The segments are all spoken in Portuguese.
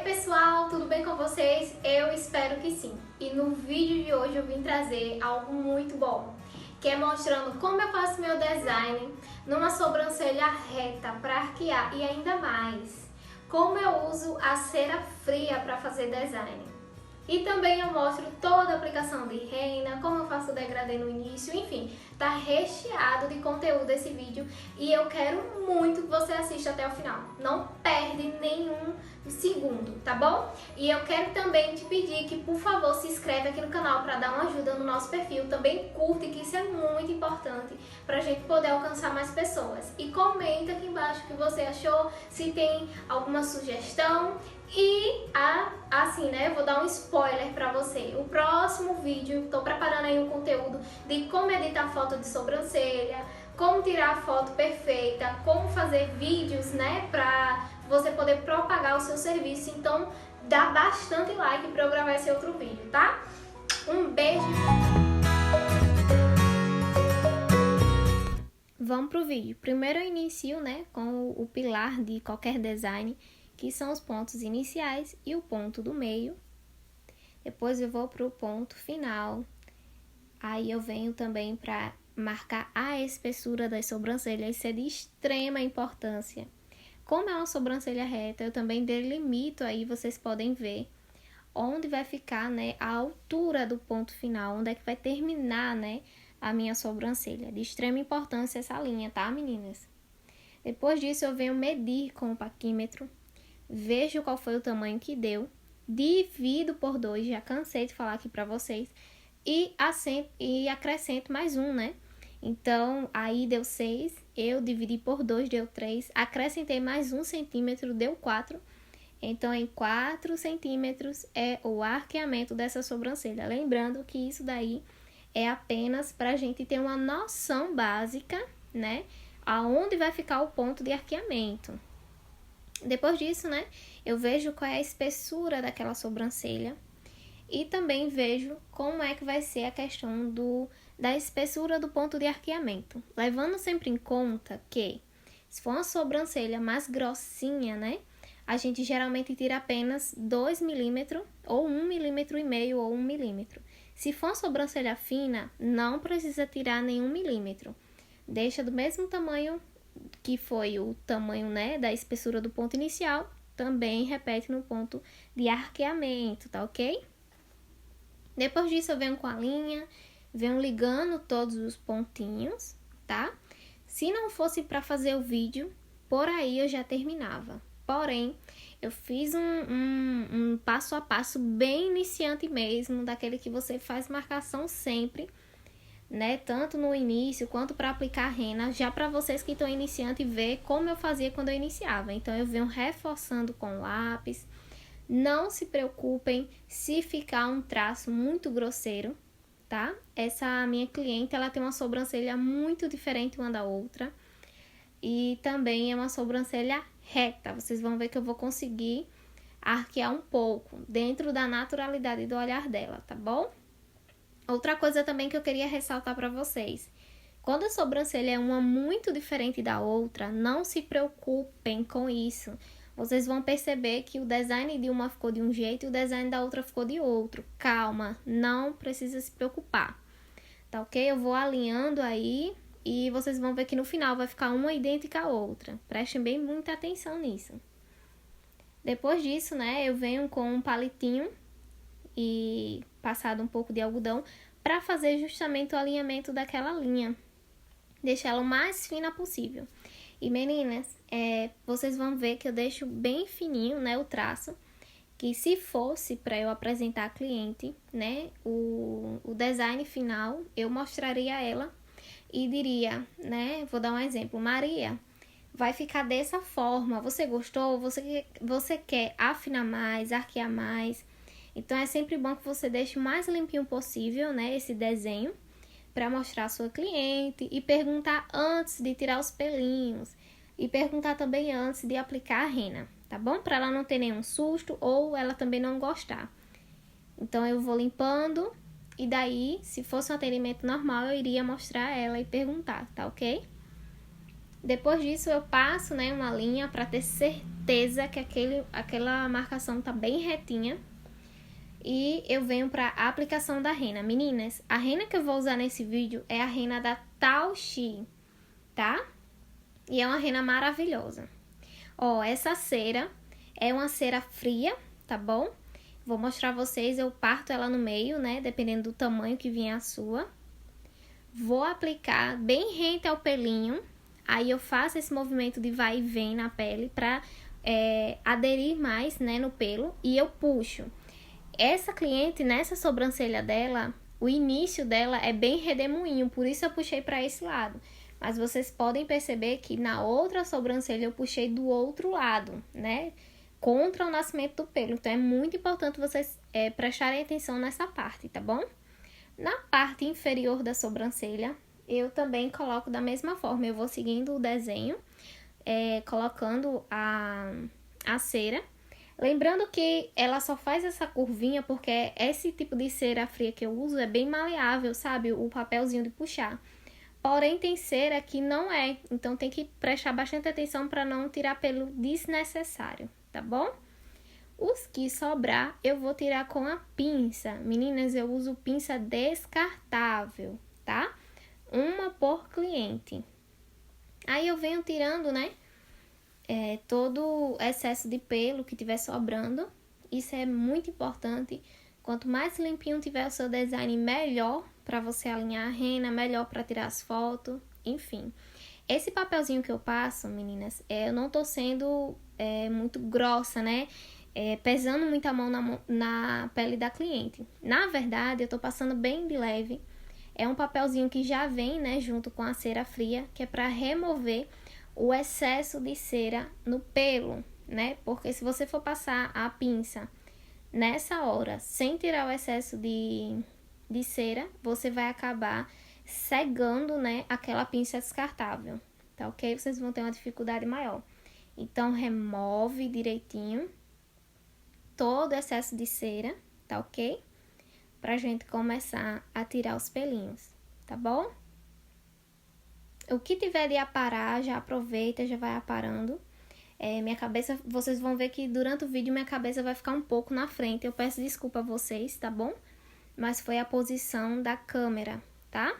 pessoal, tudo bem com vocês? Eu espero que sim. E no vídeo de hoje eu vim trazer algo muito bom, que é mostrando como eu faço meu design numa sobrancelha reta para arquear e ainda mais, como eu uso a cera fria para fazer design. E também eu mostro toda a aplicação de henna, como eu faço o degradê no início, enfim, tá recheado de conteúdo esse vídeo e eu quero muito que você assista até o final. Não perde nenhum segundo, tá bom? E eu quero também te pedir que, por favor, se inscreve aqui no canal para dar uma ajuda no nosso perfil. Também curte, que isso é muito importante pra gente poder alcançar mais pessoas. E comenta aqui embaixo o que você achou, se tem alguma sugestão. E assim, né, eu vou dar um spoiler pra você. O próximo vídeo, tô preparando aí um conteúdo de como editar foto de sobrancelha, como tirar a foto perfeita, como fazer vídeos, né, pra você poder propagar o seu serviço. Então, dá bastante like pra eu gravar esse outro vídeo, tá? Um beijo! Vamos pro vídeo. Primeiro eu inicio, né, com o pilar de qualquer design, que são os pontos iniciais e o ponto do meio. Depois eu vou para o ponto final. Aí eu venho também para marcar a espessura das sobrancelhas. Isso é de extrema importância. Como é uma sobrancelha reta, eu também delimito aí, vocês podem ver onde vai ficar, né, a altura do ponto final, onde é que vai terminar, né, a minha sobrancelha. De extrema importância essa linha, tá, meninas? Depois disso eu venho medir com o paquímetro. Vejo qual foi o tamanho que deu, divido por 2, já cansei de falar aqui pra vocês, e acrescento mais um, né? Então, aí deu 6, eu dividi por 2, deu 3, acrescentei mais 1 centímetro, deu 4. Então, em 4 centímetros é o arqueamento dessa sobrancelha. Lembrando que isso daí é apenas pra gente ter uma noção básica, né? Aonde vai ficar o ponto de arqueamento. Depois disso, né, eu vejo qual é a espessura daquela sobrancelha e também vejo como é que vai ser a questão da espessura do ponto de arqueamento. Levando sempre em conta que, se for uma sobrancelha mais grossinha, né, a gente geralmente tira apenas 2 milímetros, ou 1,5 milímetro, ou 1 milímetro. Se for uma sobrancelha fina, não precisa tirar nenhum milímetro. Deixa do mesmo tamanho que foi o tamanho, né, da espessura do ponto inicial, também repete no ponto de arqueamento, tá ok? Depois disso eu venho com a linha, venho ligando todos os pontinhos, tá? Se não fosse para fazer o vídeo, por aí eu já terminava. Porém, eu fiz um passo a passo bem iniciante mesmo, daquele que você faz marcação sempre, né, tanto no início quanto para aplicar a henna, já para vocês que estão iniciando e ver como eu fazia quando eu iniciava. Então eu venho reforçando com lápis. Não se preocupem se ficar um traço muito grosseiro, tá? Essa minha cliente, ela tem uma sobrancelha muito diferente uma da outra e também é uma sobrancelha reta. Vocês vão ver que eu vou conseguir arquear um pouco dentro da naturalidade do olhar dela, tá bom? Outra coisa também que eu queria ressaltar para vocês. Quando a sobrancelha é uma muito diferente da outra, não se preocupem com isso. Vocês vão perceber que o design de uma ficou de um jeito e o design da outra ficou de outro. Calma, não precisa se preocupar. Tá ok? Eu vou alinhando aí e vocês vão ver que no final vai ficar uma idêntica à outra. Prestem bem muita atenção nisso. Depois disso, né, eu venho com um palitinho e passado um pouco de algodão para fazer justamente o alinhamento daquela linha, deixar ela o mais fina possível. E meninas, vocês vão ver que eu deixo bem fininho, né, o traço, que se fosse para eu apresentar a cliente, né, o design final, eu mostraria a ela e diria, né, vou dar um exemplo: Maria, vai ficar dessa forma, você gostou? Você quer afinar mais, arquear mais? Então, é sempre bom que você deixe o mais limpinho possível, né, esse desenho, para mostrar a sua cliente e perguntar antes de tirar os pelinhos. E perguntar também antes de aplicar a henna, tá bom? Para ela não ter nenhum susto ou ela também não gostar. Então, eu vou limpando e daí, se fosse um atendimento normal, eu iria mostrar ela e perguntar, tá ok? Depois disso, eu passo, né, uma linha para ter certeza certeza que aquela marcação tá bem retinha. E eu venho para a aplicação da rena. Meninas, a rena que eu vou usar nesse vídeo é a rena da Taoshi, tá? E é uma rena maravilhosa. Ó, essa cera é uma cera fria, tá bom? Vou mostrar a vocês, eu parto ela no meio, né? Dependendo do tamanho que vier a sua. Vou aplicar bem rente ao pelinho. Aí eu faço esse movimento de vai e vem na pele pra aderir mais, né, no pelo. E eu puxo. Essa cliente, nessa sobrancelha dela, o início dela é bem redemoinho, por isso eu puxei para esse lado. Mas vocês podem perceber que na outra sobrancelha eu puxei do outro lado, né? Contra o nascimento do pelo. Então é muito importante vocês prestarem atenção nessa parte, tá bom? Na parte inferior da sobrancelha, eu também coloco da mesma forma. Eu vou seguindo o desenho, colocando a cera. Lembrando que ela só faz essa curvinha porque esse tipo de cera fria que eu uso é bem maleável, sabe? O papelzinho de puxar. Porém, tem cera que não é. Então, tem que prestar bastante atenção para não tirar pelo desnecessário, tá bom? Os que sobrar, eu vou tirar com a pinça. Meninas, eu uso pinça descartável, tá? Uma por cliente. Aí, eu venho tirando, né? Todo o excesso de pelo que tiver sobrando. Isso é muito importante. Quanto mais limpinho tiver o seu design, melhor para você alinhar a rena, melhor para tirar as fotos, enfim. Esse papelzinho que eu passo, meninas, eu não tô sendo muito grossa, né? Pesando muito a mão na pele da cliente. Na verdade, eu tô passando bem de leve. É um papelzinho que já vem, né, junto com a cera fria, que é para remover o excesso de cera no pelo, né? Porque se você for passar a pinça nessa hora, sem tirar o excesso de cera, você vai acabar cegando, né, aquela pinça descartável, tá ok? Vocês vão ter uma dificuldade maior. Então, remove direitinho todo o excesso de cera, tá ok? Pra gente começar a tirar os pelinhos, tá bom? O que tiver de aparar, já aproveita, já vai aparando. Minha cabeça, vocês vão ver que durante o vídeo minha cabeça vai ficar um pouco na frente. Eu peço desculpa a vocês, tá bom? Mas foi a posição da câmera, tá?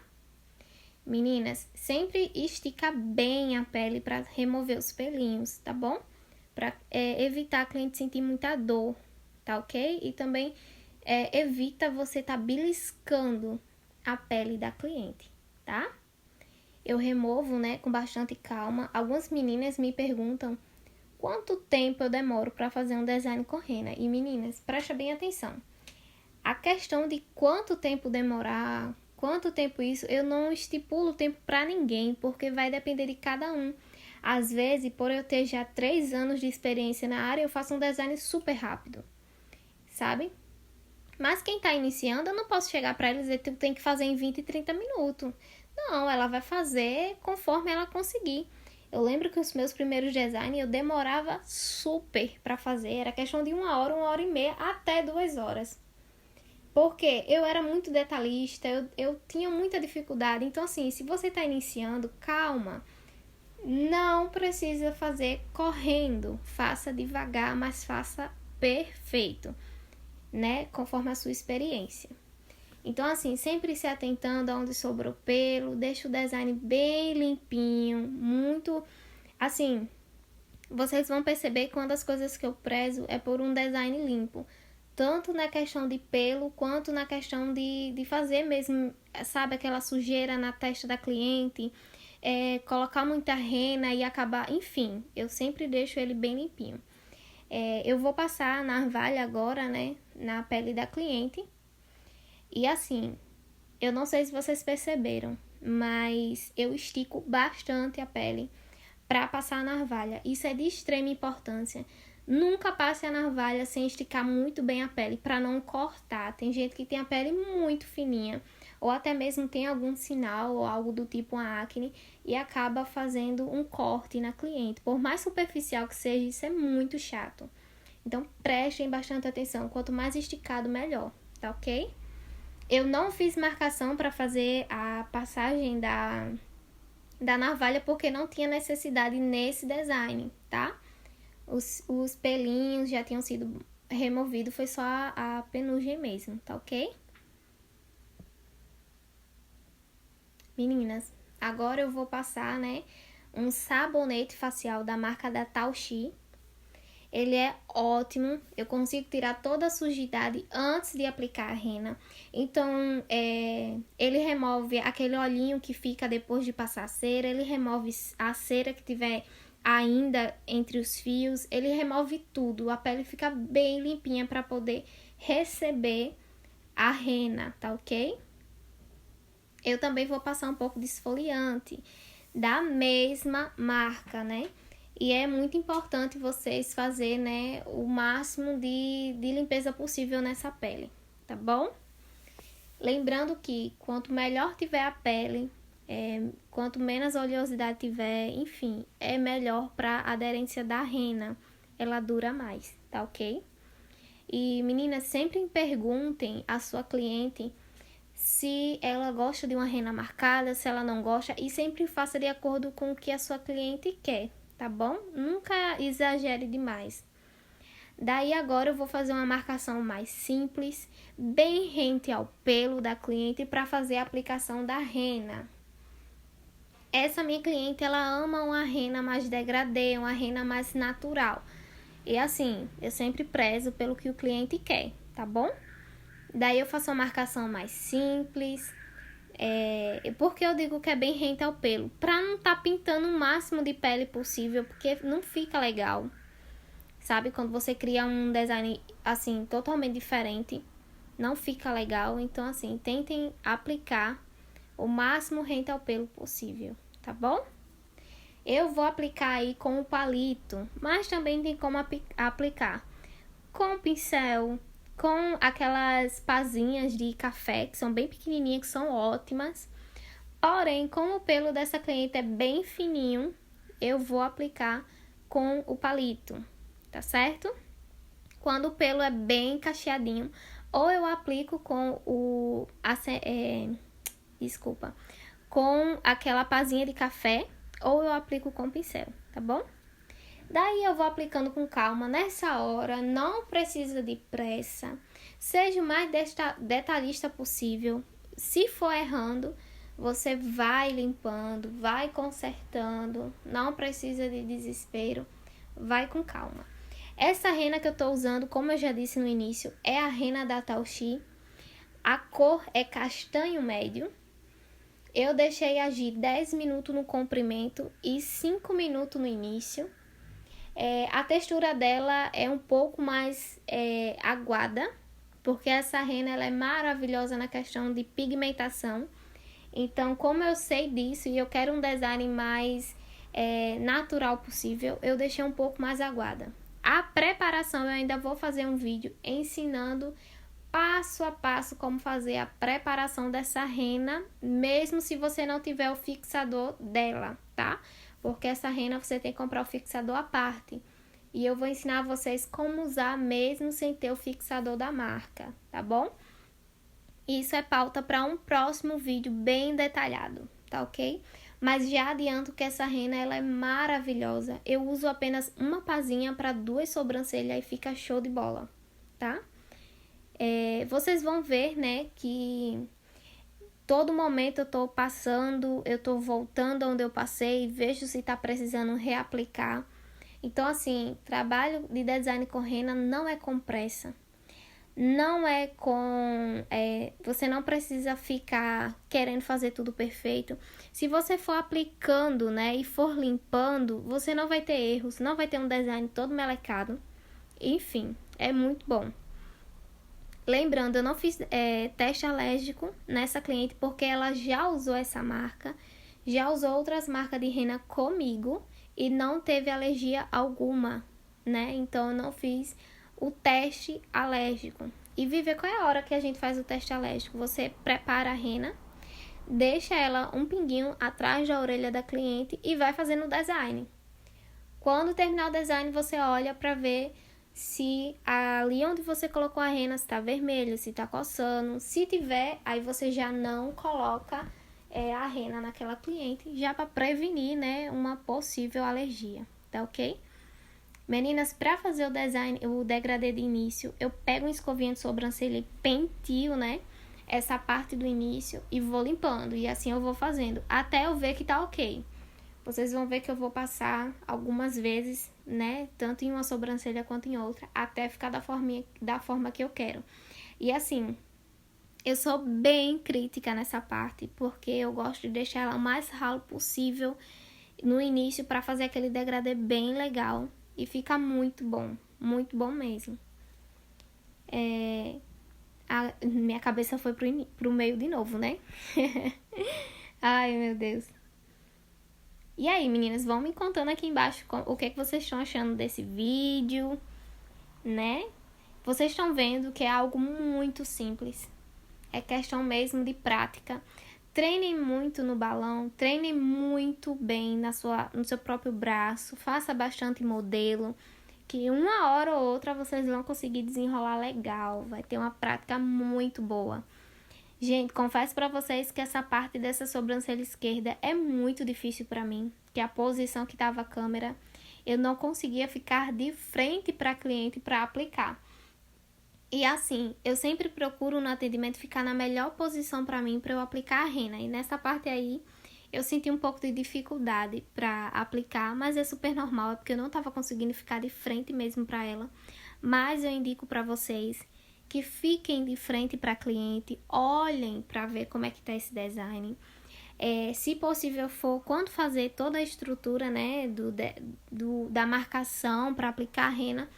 Meninas, sempre estica bem a pele para remover os pelinhos, tá bom? Para evitar a cliente sentir muita dor, tá ok? E também evita você tá beliscando a pele da cliente, tá? Eu removo, né, com bastante calma. Algumas meninas me perguntam quanto tempo eu demoro para fazer um design com rena. E meninas, presta bem atenção. A questão de quanto tempo demorar, quanto tempo isso, eu não estipulo tempo para ninguém, porque vai depender de cada um. Às vezes, por eu ter já 3 anos de experiência na área, eu faço um design super rápido, sabe? Mas quem tá iniciando, eu não posso chegar para ela e dizer que tu tem que fazer em 20 e 30 minutos. Não, ela vai fazer conforme ela conseguir. Eu lembro que os meus primeiros designs eu demorava super para fazer. Era questão de 1 hora e meia, até 2 horas. Porque eu era muito detalhista, eu tinha muita dificuldade. Então, assim, se você tá iniciando, calma. Não precisa fazer correndo. Faça devagar, mas faça perfeito, né? Conforme a sua experiência. Então, assim, sempre se atentando aonde sobrou pelo, deixa o design bem limpinho, muito, assim, vocês vão perceber que uma das coisas que eu prezo é por um design limpo, tanto na questão de pelo, quanto na questão de fazer mesmo, sabe, aquela sujeira na testa da cliente, colocar muita rena e acabar, enfim, eu sempre deixo ele bem limpinho. Eu vou passar a navalha agora, né, na pele da cliente. E assim, eu não sei se vocês perceberam, mas eu estico bastante a pele para passar a navalha. Isso é de extrema importância. Nunca passe a navalha sem esticar muito bem a pele, para não cortar. Tem gente que tem a pele muito fininha, ou até mesmo tem algum sinal ou algo do tipo uma acne e acaba fazendo um corte na cliente. Por mais superficial que seja, isso é muito chato. Então, prestem bastante atenção. Quanto mais esticado, melhor, tá ok? Eu não fiz marcação para fazer a passagem da navalha porque não tinha necessidade nesse design, tá? Os pelinhos já tinham sido removidos, foi só a penugem mesmo, tá ok? Meninas, agora eu vou passar, né, um sabonete facial da marca da Tauxi. Ele é ótimo, eu consigo tirar toda a sujidade antes de aplicar a rena. Então, ele remove aquele olhinho que fica depois de passar a cera, ele remove a cera que tiver ainda entre os fios, ele remove tudo, a pele fica bem limpinha para poder receber a rena, tá ok? Eu também vou passar um pouco de esfoliante da mesma marca, né? E é muito importante vocês fazerem, né, o máximo de limpeza possível nessa pele, tá bom? Lembrando que quanto melhor tiver a pele, quanto menos oleosidade tiver, enfim, é melhor para a aderência da rena. Ela dura mais, tá ok? E meninas, sempre perguntem à sua cliente se ela gosta de uma rena marcada, se ela não gosta, e sempre faça de acordo com o que a sua cliente quer, tá bom? Nunca exagere demais. Daí agora eu vou fazer uma marcação mais simples, bem rente ao pelo da cliente para fazer a aplicação da rena. Essa minha cliente, ela ama uma rena mais degradê, uma rena mais natural. E assim, eu sempre prezo pelo que o cliente quer, tá bom? Daí eu faço uma marcação mais simples. Porque eu digo que é bem rente ao pelo? Pra não tá pintando o máximo de pele possível, porque não fica legal. Sabe? Quando você cria um design assim, totalmente diferente, não fica legal. Então, assim, tentem aplicar o máximo rente ao pelo possível, tá bom? Eu vou aplicar aí com o palito, mas também tem como aplicar com o pincel, com aquelas pazinhas de café, que são bem pequenininhas, que são ótimas. Porém, como o pelo dessa cliente é bem fininho, eu vou aplicar com o palito, tá certo? Quando o pelo é bem cacheadinho, ou eu aplico com com aquela pazinha de café, ou eu aplico com pincel, tá bom? Daí eu vou aplicando com calma. Nessa hora, não precisa de pressa. Seja o mais detalhista possível. Se for errando, você vai limpando, vai consertando. Não precisa de desespero. Vai com calma. Essa rena que eu tô usando, como eu já disse no início, é a rena da Tauxi. A cor é castanho médio. Eu deixei agir 10 minutos no comprimento e 5 minutos no início. A textura dela é um pouco mais aguada, porque essa rena ela é maravilhosa na questão de pigmentação. Então, como eu sei disso e eu quero um design mais natural possível, eu deixei um pouco mais aguada. A preparação eu ainda vou fazer um vídeo ensinando passo a passo como fazer a preparação dessa rena, mesmo se você não tiver o fixador dela, tá? Porque essa rena você tem que comprar o fixador à parte. E eu vou ensinar vocês como usar mesmo sem ter o fixador da marca, tá bom? Isso é pauta para um próximo vídeo bem detalhado, tá ok? Mas já adianto que essa rena ela é maravilhosa. Eu uso apenas uma pazinha para 2 sobrancelhas e fica show de bola, tá? Vocês vão ver, né, que todo momento eu tô passando, eu tô voltando onde eu passei, vejo se tá precisando reaplicar. Então, assim, trabalho de design com rena não é com pressa. Não é com... você não precisa ficar querendo fazer tudo perfeito. Se você for aplicando, né, e for limpando, você não vai ter erros, não vai ter um design todo melecado. Enfim, é muito bom. Lembrando, eu não fiz teste alérgico nessa cliente porque ela já usou essa marca, já usou outras marcas de rena comigo e não teve alergia alguma, né? Então, eu não fiz o teste alérgico. E Vivi, qual é a hora que a gente faz o teste alérgico? Você prepara a rena, deixa ela um pinguinho atrás da orelha da cliente e vai fazendo o design. Quando terminar o design, você olha para ver se ali onde você colocou a rena está vermelho, se está coçando. Se tiver, aí você já não coloca a rena naquela cliente, já para prevenir, né, uma possível alergia, tá ok? Meninas, para fazer o design, o degradê de início, eu pego uma escovinha de sobrancelha e pentio, né? Essa parte do início e vou limpando. E assim eu vou fazendo, até eu ver que tá ok. Vocês vão ver que eu vou passar algumas vezes, né? Tanto em uma sobrancelha quanto em outra, até ficar da forma que eu quero. E assim, eu sou bem crítica nessa parte, porque eu gosto de deixar ela o mais ralo possível no início para fazer aquele degradê bem legal. E fica muito bom mesmo. Minha cabeça foi pro meio de novo, né? Ai, meu Deus. E aí, meninas, vão me contando aqui embaixo o que vocês estão achando desse vídeo, né? Vocês estão vendo que é algo muito simples. É questão mesmo de prática. Treinem muito no balão, treinem muito bem no seu próprio braço, faça bastante modelo, que uma hora ou outra vocês vão conseguir desenrolar legal, vai ter uma prática muito boa. Gente, confesso pra vocês que essa parte dessa sobrancelha esquerda é muito difícil pra mim, que a posição que tava a câmera, eu não conseguia ficar de frente pra cliente pra aplicar. E assim, eu sempre procuro no atendimento ficar na melhor posição pra mim pra eu aplicar a rena. E nessa parte aí, eu senti um pouco de dificuldade pra aplicar, mas é super normal, é porque eu não tava conseguindo ficar de frente mesmo pra ela. Mas eu indico pra vocês que fiquem de frente para cliente, olhem para ver como é que tá esse design. Se possível for, quando fazer toda a estrutura, né, da marcação para aplicar a rena,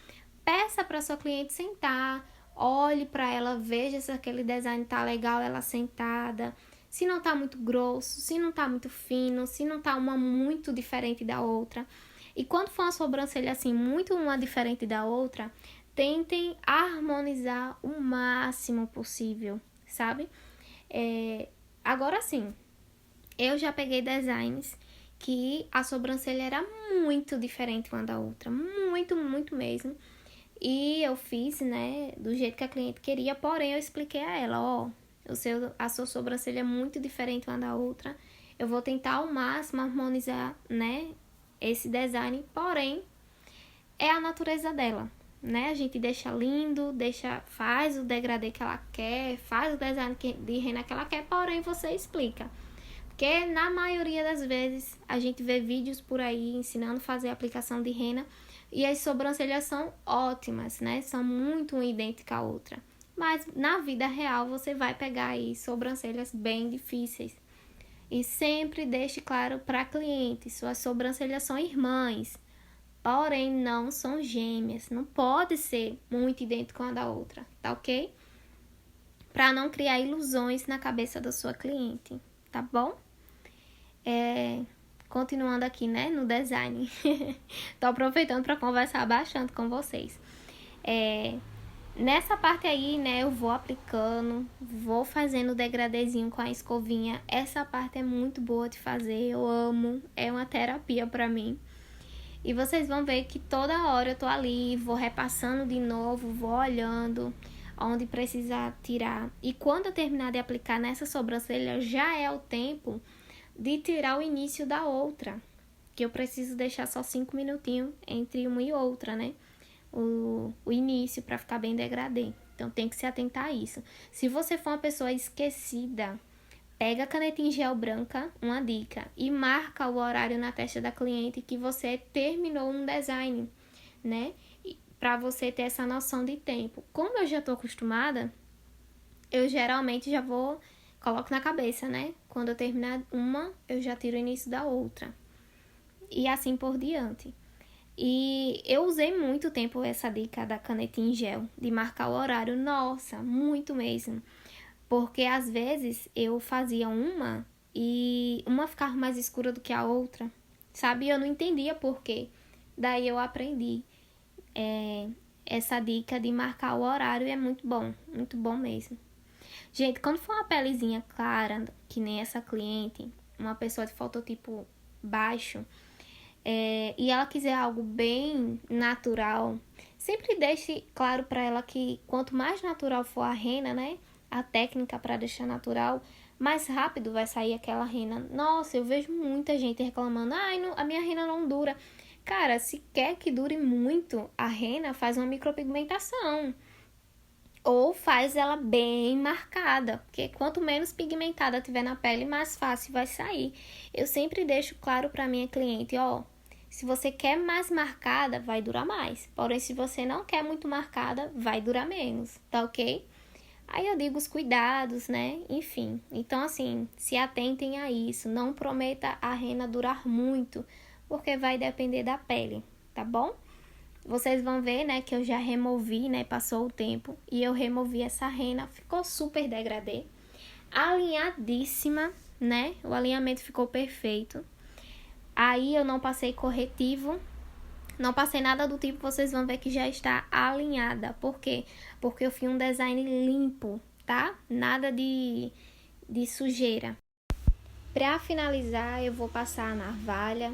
peça para sua cliente sentar, olhe para ela, veja se aquele design tá legal, ela sentada, se não tá muito grosso, se não tá muito fino, se não tá uma muito diferente da outra. E quando for uma sobrancelha assim, muito uma diferente da outra, tentem harmonizar o máximo possível, sabe? Agora sim, eu já peguei designs que a sobrancelha era muito diferente uma da outra, muito mesmo. E eu fiz, né, do jeito que a cliente queria, porém eu expliquei a ela, ó, a sua sobrancelha é muito diferente uma da outra. Eu vou tentar ao máximo harmonizar, né, esse design, porém é a natureza dela, né? A gente deixa lindo, faz o degradê que ela quer, faz o design de rena que ela quer, porém você explica. Porque na maioria das vezes a gente vê vídeos por aí ensinando a fazer a aplicação de rena e as sobrancelhas são ótimas, né? São muito uma idêntica à outra. Mas na vida real você vai pegar aí sobrancelhas bem difíceis. E sempre deixe claro para cliente, suas sobrancelhas são irmãs, porém não são gêmeas. Não pode ser muito idêntica uma da outra, tá ok? Para não criar ilusões na cabeça da sua cliente, tá bom? Continuando aqui, né, no design. Tô aproveitando para conversar bastante com vocês. Nessa parte aí, né, eu vou aplicando, vou fazendo o degradêzinho com a escovinha. Essa parte é muito boa de fazer, eu amo, é uma terapia pra mim. E vocês vão ver que toda hora eu tô ali, vou repassando de novo, vou olhando onde precisa tirar. E quando eu terminar de aplicar nessa sobrancelha, já é o tempo de tirar o início da outra, que eu preciso deixar só 5 minutinhos entre uma e outra, né? O início para ficar bem degradê. Então tem que se atentar a isso. Se você for uma pessoa esquecida, pega a caneta em gel branca, uma dica, e marca o horário na testa da cliente que você terminou um design, né? Para você ter essa noção de tempo. Como eu já tô acostumada, eu geralmente já coloco na cabeça, né? Quando eu terminar uma, eu já tiro o início da outra. E assim por diante. E eu usei muito tempo essa dica da caneta em gel, de marcar o horário. Nossa, muito mesmo. Porque às vezes eu fazia uma e uma ficava mais escura do que a outra, sabe? E eu não entendia por quê. Daí eu aprendi essa dica de marcar o horário e é muito bom mesmo. Gente, quando for uma pelezinha clara, que nem essa cliente, uma pessoa de fototipo baixo, e ela quiser algo bem natural, sempre deixe claro para ela que quanto mais natural for a rena, né, a técnica para deixar natural, mais rápido vai sair aquela rena. Nossa, eu vejo muita gente reclamando, a minha rena não dura. Cara, se quer que dure muito a rena, faz uma micropigmentação. Ou faz ela bem marcada, porque quanto menos pigmentada tiver na pele, mais fácil vai sair. Eu sempre deixo claro para minha cliente, ó, se você quer mais marcada, vai durar mais. Porém, se você não quer muito marcada, vai durar menos, tá ok? Aí eu digo os cuidados, né? Enfim, então assim, se atentem a isso. Não prometa a rena durar muito, porque vai depender da pele, tá bom? Vocês vão ver, né, que eu já removi, né, passou o tempo e eu removi essa rena, ficou super degradê, alinhadíssima, né, o alinhamento ficou perfeito. Aí eu não passei corretivo, não passei nada do tipo, vocês vão ver que já está alinhada. Por quê? Porque eu fiz um design limpo, tá? Nada de sujeira. Para finalizar, eu vou passar a navalha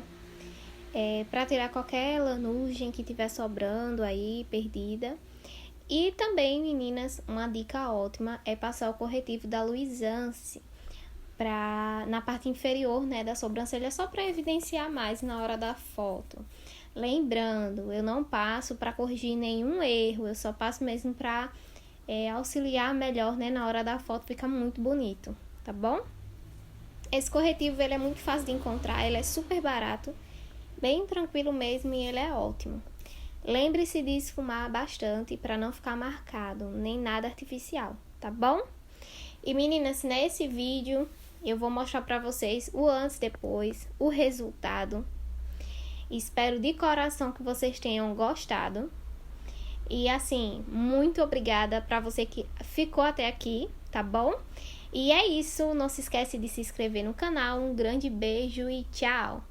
para tirar qualquer lanugem que tiver sobrando aí, perdida. E também, meninas, uma dica ótima é passar o corretivo da Luisance na parte inferior, né, da sobrancelha, só para evidenciar mais na hora da foto. Lembrando, eu não passo para corrigir nenhum erro, eu só passo mesmo para auxiliar melhor, né, na hora da foto, fica muito bonito, tá bom? Esse corretivo, ele é muito fácil de encontrar, ele é super barato, bem tranquilo mesmo e ele é ótimo. Lembre-se de esfumar bastante para não ficar marcado, nem nada artificial, tá bom? E meninas, nesse vídeo eu vou mostrar para vocês o antes e depois, o resultado. Espero de coração que vocês tenham gostado. E assim, muito obrigada para você que ficou até aqui, tá bom? E é isso, não se esquece de se inscrever no canal. Um grande beijo e tchau!